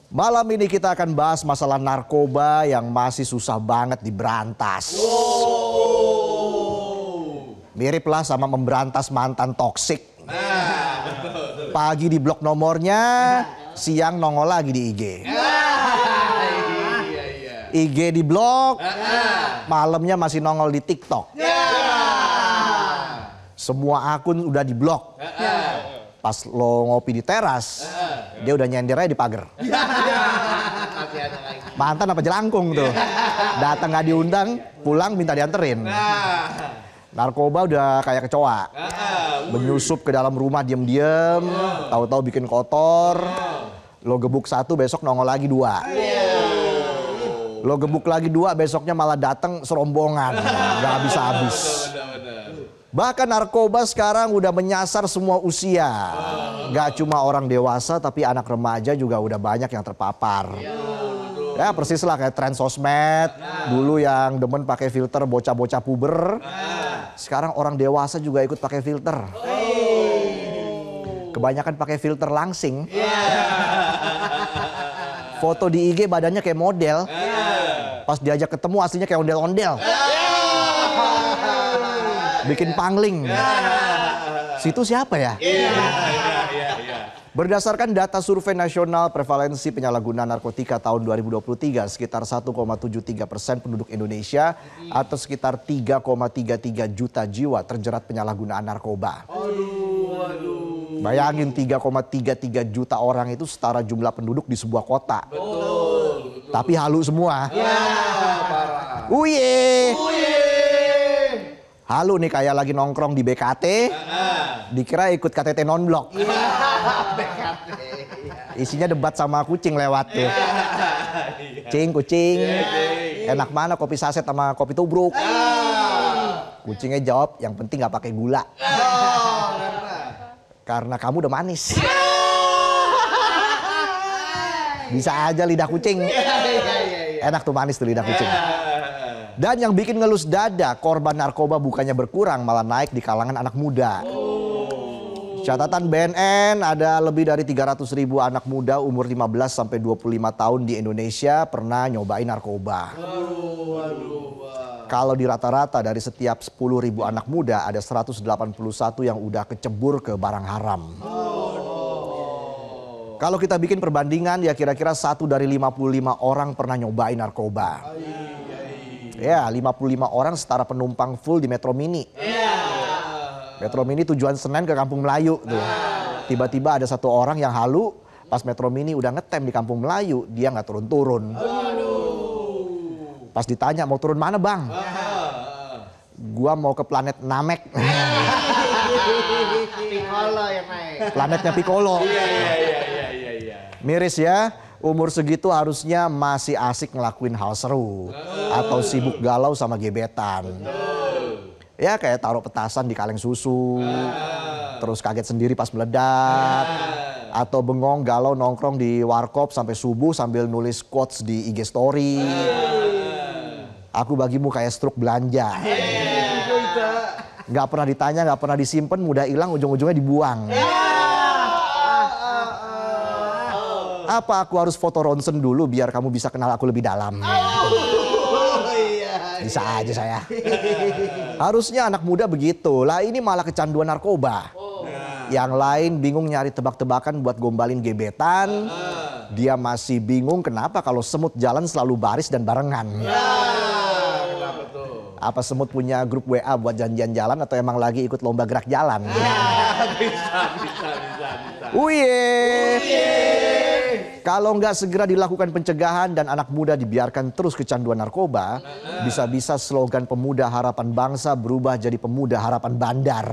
Malam ini kita akan bahas masalah narkoba yang masih susah banget diberantas. Miriplah sama memberantas mantan toksik. Pagi di blok nomornya, siang nongol lagi di IG. IG di blok, malamnya masih nongol di TikTok. Semua akun udah di blok. Pas lo ngopi di teras, dia udah nyender aja di pagar. Mantan apa jelangkung tuh. Datang gak diundang, pulang minta dianterin. Narkoba udah kayak kecoa. Menyusup ke dalam rumah diem-diem, tahu-tahu bikin kotor. Lo gebuk satu, besok nongol lagi dua. Lo gebuk lagi dua, besoknya malah datang serombongan. Gak habis-habis. Bahkan narkoba sekarang udah menyasar semua usia. Gak cuma orang dewasa tapi anak remaja juga udah banyak yang terpapar. Ya persis lah kayak tren sosmed. Dulu yang demen pakai filter bocah-bocah puber. Sekarang orang dewasa juga ikut pakai filter. Kebanyakan pakai filter langsing. Foto di IG badannya kayak model. Pas diajak ketemu aslinya kayak ondel-ondel. Bikin pangling. Situ siapa ya? Berdasarkan data survei nasional prevalensi penyalahgunaan narkotika tahun 2023, sekitar 1,73% penduduk Indonesia atau sekitar 3,33 juta jiwa terjerat penyalahgunaan narkoba. Bayangin 3,33 juta orang itu setara jumlah penduduk di sebuah kota. Tapi halu semua. Uye. Halu nih kayak lagi nongkrong di BKT, dikira ikut KTT non-blok. Isinya debat sama kucing lewat tuh. Kucing, enak mana kopi saset sama kopi tubruk? Kucingnya jawab, yang penting gak pakai gula. Karena kamu udah manis. Bisa aja lidah kucing. Enak tuh manis tuh lidah kucing. Dan yang bikin ngelus dada, korban narkoba bukannya berkurang, malah naik di kalangan anak muda. Catatan BNN, ada lebih dari 300.000 anak muda umur 15 sampai 25 tahun di Indonesia pernah nyobain narkoba. Kalau di rata-rata dari setiap 10.000 anak muda, ada 181 yang udah kecebur ke barang haram. Kalau kita bikin perbandingan, ya kira-kira 1 dari 55 orang pernah nyobain narkoba. Ya, 55 orang setara penumpang full di Metro Mini. Metro Mini tujuan Senen ke Kampung Melayu tuh. Tiba-tiba ada satu orang yang halu, pas Metro Mini udah ngetem di Kampung Melayu, dia nggak turun-turun. Pas ditanya mau turun mana bang? Gua mau ke planet Namek. Piccolo yang naik. Planetnya Piccolo. Miris ya. Umur segitu harusnya masih asik ngelakuin hal seru. Atau sibuk galau sama gebetan. Ya kayak taruh petasan di kaleng susu. Terus kaget sendiri pas meledak. Atau bengong galau nongkrong di warkop sampai subuh sambil nulis quotes di IG story. Aku bagimu kayak struk belanja. Gak pernah ditanya, gak pernah disimpan, mudah hilang, ujung-ujungnya dibuang. Apa aku harus foto ronsen dulu biar kamu bisa kenal aku lebih dalam? Bisa aja saya. Harusnya anak muda begitu. Lah ini malah kecanduan narkoba. Yang lain bingung nyari tebak-tebakan buat gombalin gebetan. Dia masih bingung kenapa kalau semut jalan selalu baris dan barengan. Apa semut punya grup WA buat janjian jalan atau emang lagi ikut lomba gerak jalan? Bisa. Uye. Kalau nggak segera dilakukan pencegahan dan anak muda dibiarkan terus kecanduan narkoba, bisa-bisa slogan pemuda harapan bangsa berubah jadi pemuda harapan bandar.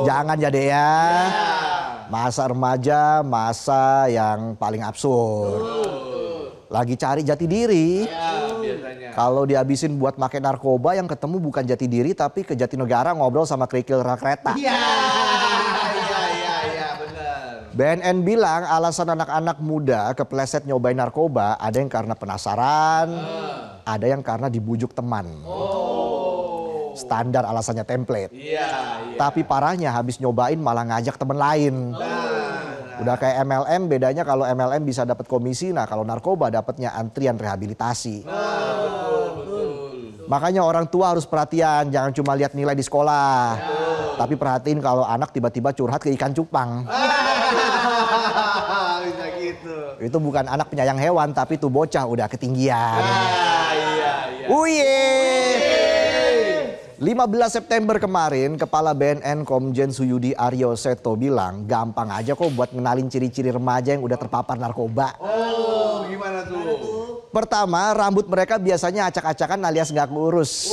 Jangan ya deh ya. Masa remaja, masa yang paling absurd. Lagi cari jati diri. Kalau dihabisin buat pakai narkoba, yang ketemu bukan jati diri tapi ke Jatinegara ngobrol sama kerikil kereta. BNN bilang alasan anak-anak muda kepleset nyobain narkoba ada yang karena penasaran, ada yang karena dibujuk teman. Standar alasannya template. Tapi parahnya habis nyobain malah ngajak temen lain. Udah kayak MLM, bedanya kalau MLM bisa dapat komisi, nah kalau narkoba dapatnya antrian rehabilitasi. Makanya orang tua harus perhatian, jangan cuma lihat nilai di sekolah. Tapi perhatiin kalau anak tiba-tiba curhat ke ikan cupang. Bisa gitu. Itu bukan anak penyayang hewan, tapi tuh bocah udah ketinggian. Iya. Uye! 15 September kemarin, Kepala BNN Komjen Suyudi Aryo Seto bilang, gampang aja kok buat ngenalin ciri-ciri remaja yang udah terpapar narkoba. Oh, gimana tuh? Pertama, rambut mereka biasanya acak-acakan alias nggak keurus.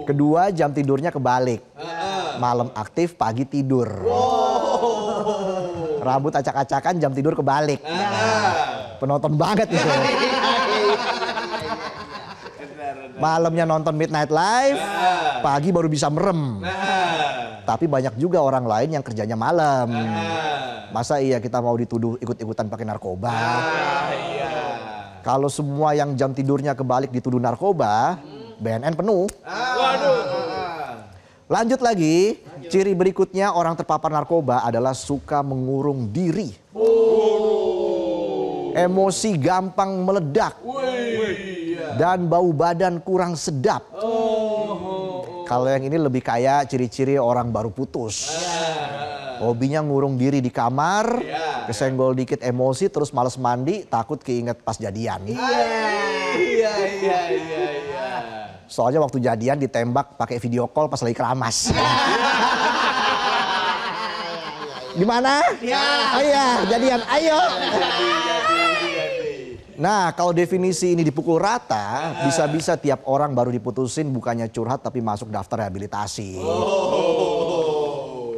Kedua, jam tidurnya kebalik. Malam aktif, pagi tidur. Rambut acak-acakan, jam tidur kebalik. Penonton banget itu. Malamnya nonton Midnight Live, pagi baru bisa merem. Tapi banyak juga orang lain yang kerjanya malam. Masa iya kita mau dituduh ikut-ikutan pakai narkoba? Kalau semua yang jam tidurnya kebalik dituduh narkoba, BNN penuh. Lanjut lagi, ciri berikutnya orang terpapar narkoba adalah suka mengurung diri. Emosi gampang meledak. Dan bau badan kurang sedap. Kalau yang ini lebih kayak ciri-ciri orang baru putus. Hobinya ngurung diri di kamar, kesenggol dikit emosi, terus males mandi, takut keinget pas jadian. Iya. Soalnya waktu jadian ditembak pakai video call pas lagi keramas. Gimana? Oh iya, jadian. Ayo. Nah, kalau definisi ini dipukul rata, bisa-bisa tiap orang baru diputusin bukannya curhat tapi masuk daftar rehabilitasi.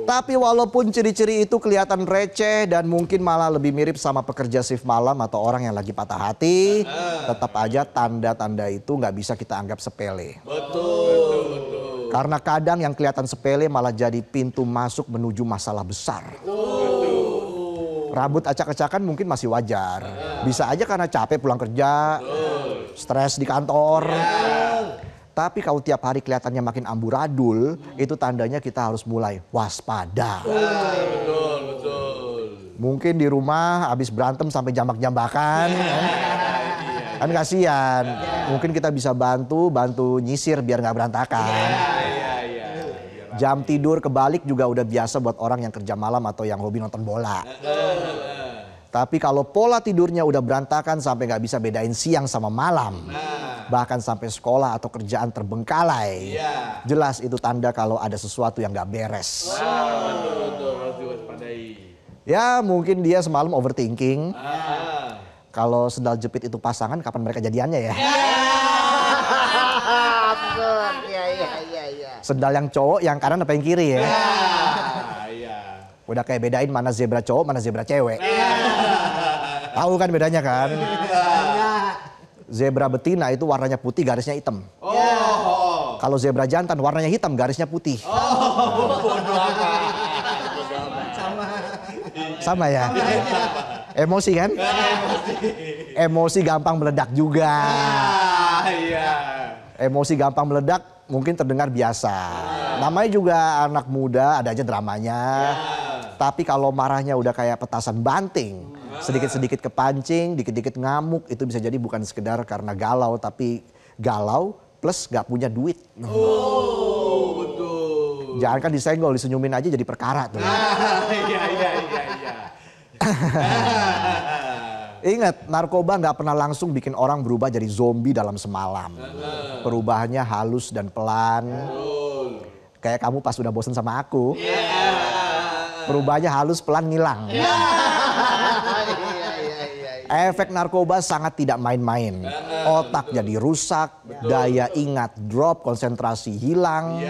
Tapi walaupun ciri-ciri itu kelihatan receh dan mungkin malah lebih mirip sama pekerja shift malam atau orang yang lagi patah hati, tetap aja tanda-tanda itu nggak bisa kita anggap sepele. Betul. Karena kadang yang kelihatan sepele malah jadi pintu masuk menuju masalah besar. Rambut acak-acakan mungkin masih wajar. Bisa aja karena capek pulang kerja, stres di kantor. Tapi kalau tiap hari kelihatannya makin amburadul, itu tandanya kita harus mulai waspada. Betul. Mungkin di rumah habis berantem sampai jambak-jambakan. Kan kasihan. Mungkin kita bisa bantu nyisir biar nggak berantakan. Jam tidur kebalik juga udah biasa buat orang yang kerja malam atau yang hobi nonton bola. Tapi kalau pola tidurnya udah berantakan sampai nggak bisa bedain siang sama malam, bahkan sampai sekolah atau kerjaan terbengkalai, jelas itu tanda kalau ada sesuatu yang nggak beres. Betul, harus diwaspadai. Ya mungkin dia semalam overthinking. Kalau sendal jepit itu pasangan, kapan mereka jadiannya ya? Absurd, iya. Sendal yang cowok, yang kanan apa yang kiri ya? Iya. Udah kayak bedain mana zebra cowok, mana zebra cewek. Tahu kan bedanya kan? Zebra betina itu warnanya putih, garisnya hitam. Kalau zebra jantan warnanya hitam, garisnya putih. Sama ya? Emosi kan? Emosi gampang meledak juga. Emosi gampang meledak mungkin terdengar biasa. Namanya juga anak muda, ada aja dramanya. Tapi kalau marahnya udah kayak petasan banting, sedikit-sedikit kepancing, dikit-dikit ngamuk, itu bisa jadi bukan sekedar karena galau, tapi galau plus gak punya duit. Betul. Jangan kan disenggol, disenyumin aja jadi perkara tuh. Iya. Ingat, narkoba nggak pernah langsung bikin orang berubah jadi zombie dalam semalam. Perubahannya halus dan pelan. Kayak kamu pas udah bosen sama aku. Perubahannya halus, pelan, ngilang. Efek narkoba sangat tidak main-main. Otak jadi rusak, daya ingat drop, konsentrasi hilang,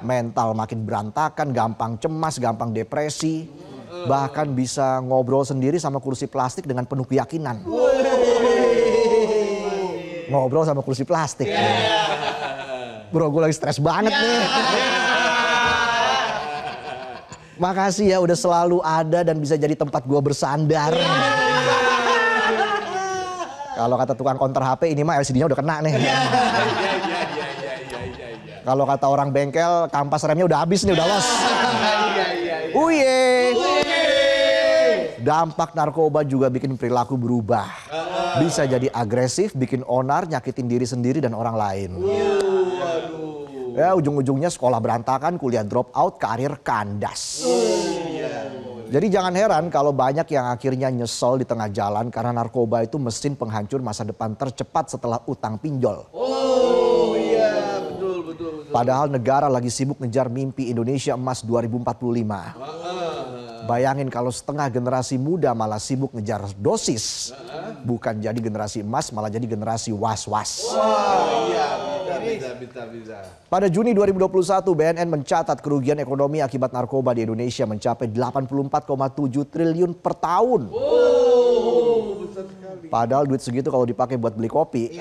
mental makin berantakan, gampang cemas, gampang depresi. Bahkan bisa ngobrol sendiri sama kursi plastik dengan penuh keyakinan. Ngobrol sama kursi plastik. Bro, gue lagi stres banget nih. Makasih ya udah selalu ada dan bisa jadi tempat gue bersandar. Kalau kata tukang counter HP, ini mah LCD-nya udah kena nih. Kalau kata orang bengkel, kampas remnya udah habis nih, udah los. Uye. Dampak narkoba juga bikin perilaku berubah. Bisa jadi agresif, bikin onar, nyakitin diri sendiri dan orang lain. Ya, ujung-ujungnya sekolah berantakan, kuliah drop out, karir kandas. Jadi jangan heran kalau banyak yang akhirnya nyesel di tengah jalan karena narkoba itu mesin penghancur masa depan tercepat setelah utang pinjol. Betul. Padahal negara lagi sibuk ngejar mimpi Indonesia Emas 2045. Bayangin kalau setengah generasi muda malah sibuk ngejar dosis. Bukan jadi generasi emas, malah jadi generasi was-was. Bisa. Pada Juni 2021, BNN mencatat kerugian ekonomi akibat narkoba di Indonesia mencapai 84,7 triliun per tahun. Besar sekali. Padahal duit segitu kalau dipakai buat beli kopi,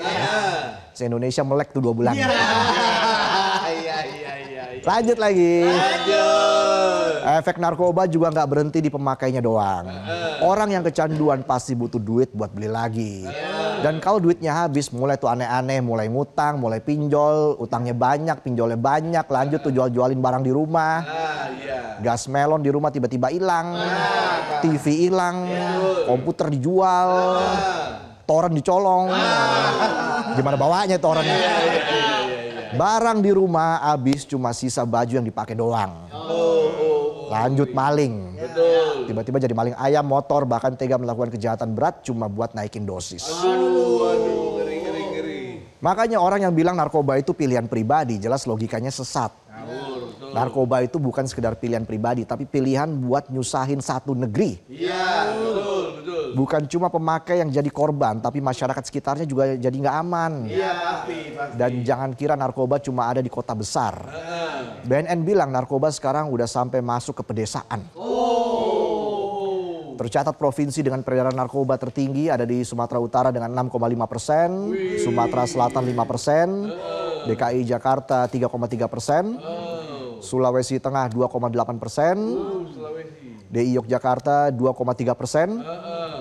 se-Indonesia melek tuh 2 bulan. Iya. Lanjut lagi. Efek narkoba juga nggak berhenti di pemakainya doang. Orang yang kecanduan pasti butuh duit buat beli lagi. Dan kalau duitnya habis, mulai tuh aneh-aneh, mulai ngutang, mulai pinjol, utangnya banyak, pinjolnya banyak, lanjut tuh jual-jualin barang di rumah. Gas melon di rumah tiba-tiba hilang, TV hilang, komputer dijual, toren dicolong. Gimana bawanya torennya? Barang di rumah habis, cuma sisa baju yang dipakai doang. Lanjut maling. Tiba-tiba jadi maling ayam, motor, bahkan tega melakukan kejahatan berat cuma buat naikin dosis. Ngeri. Makanya orang yang bilang narkoba itu pilihan pribadi, jelas logikanya sesat. Narkoba itu bukan sekedar pilihan pribadi, tapi pilihan buat nyusahin satu negeri. Iya, betul. Bukan cuma pemakai yang jadi korban, tapi masyarakat sekitarnya juga jadi nggak aman. Iya, pasti. Dan jangan kira narkoba cuma ada di kota besar. BNN bilang narkoba sekarang udah sampai masuk ke pedesaan. Tercatat provinsi dengan peredaran narkoba tertinggi ada di Sumatera Utara dengan 6,5%, Sumatera Selatan 5%, DKI Jakarta 3,3%, Sulawesi Tengah 2,8%, DI Yogyakarta 2,3%.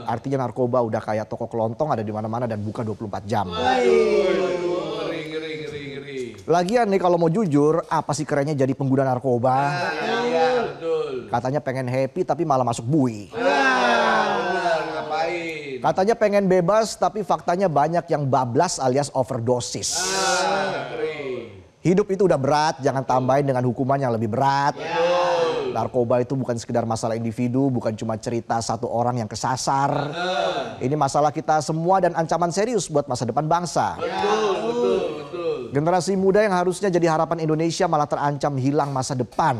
Artinya narkoba udah kayak toko kelontong, ada di mana-mana dan buka 24 jam. Ngeri. Lagian nih kalau mau jujur, apa sih kerennya jadi pengguna narkoba? Iya, betul. Katanya pengen happy tapi malah masuk bui. Benar, ngapain? Katanya pengen bebas tapi faktanya banyak yang bablas alias overdosis. Hidup itu udah berat, jangan tambahin dengan hukuman yang lebih berat. Narkoba itu bukan sekedar masalah individu, bukan cuma cerita satu orang yang kesasar. Ini masalah kita semua dan ancaman serius buat masa depan bangsa. Betul. Generasi muda yang harusnya jadi harapan Indonesia malah terancam hilang masa depan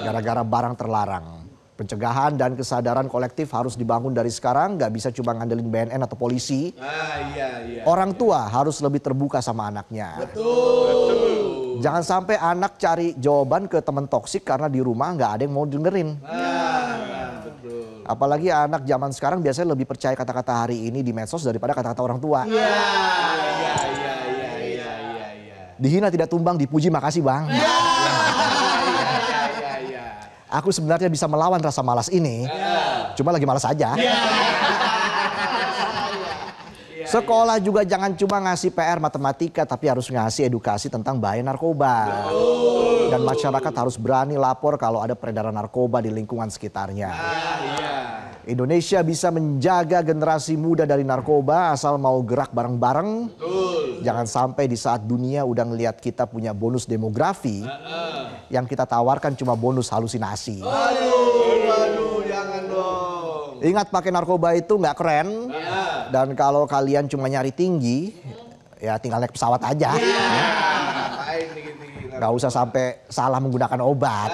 gara-gara barang terlarang. Pencegahan dan kesadaran kolektif harus dibangun dari sekarang, nggak bisa cuma ngandelin BNN atau polisi. Iya. Orang tua harus lebih terbuka sama anaknya. Betul. Jangan sampai anak cari jawaban ke teman toksik karena di rumah nggak ada yang mau dengerin. Betul. Apalagi anak zaman sekarang biasanya lebih percaya kata-kata hari ini di medsos daripada kata-kata orang tua. Iya. Dihina tidak tumbang, dipuji makasih bang. Iya. Aku sebenarnya bisa melawan rasa malas ini, cuma lagi malas aja. Sekolah juga jangan cuma ngasih PR matematika, tapi harus ngasih edukasi tentang bahaya narkoba. Dan masyarakat harus berani lapor kalau ada peredaran narkoba di lingkungan sekitarnya. Indonesia bisa menjaga generasi muda dari narkoba asal mau gerak bareng-bareng. Jangan sampai di saat dunia udah ngelihat kita punya bonus demografi, yang kita tawarkan cuma bonus halusinasi. Waduh, jangan dong. Ingat, pakai narkoba itu nggak keren. Dan kalau kalian cuma nyari tinggi, ya tinggal naik pesawat aja. Ngapain tinggi-tinggi? Nggak usah sampai salah menggunakan obat.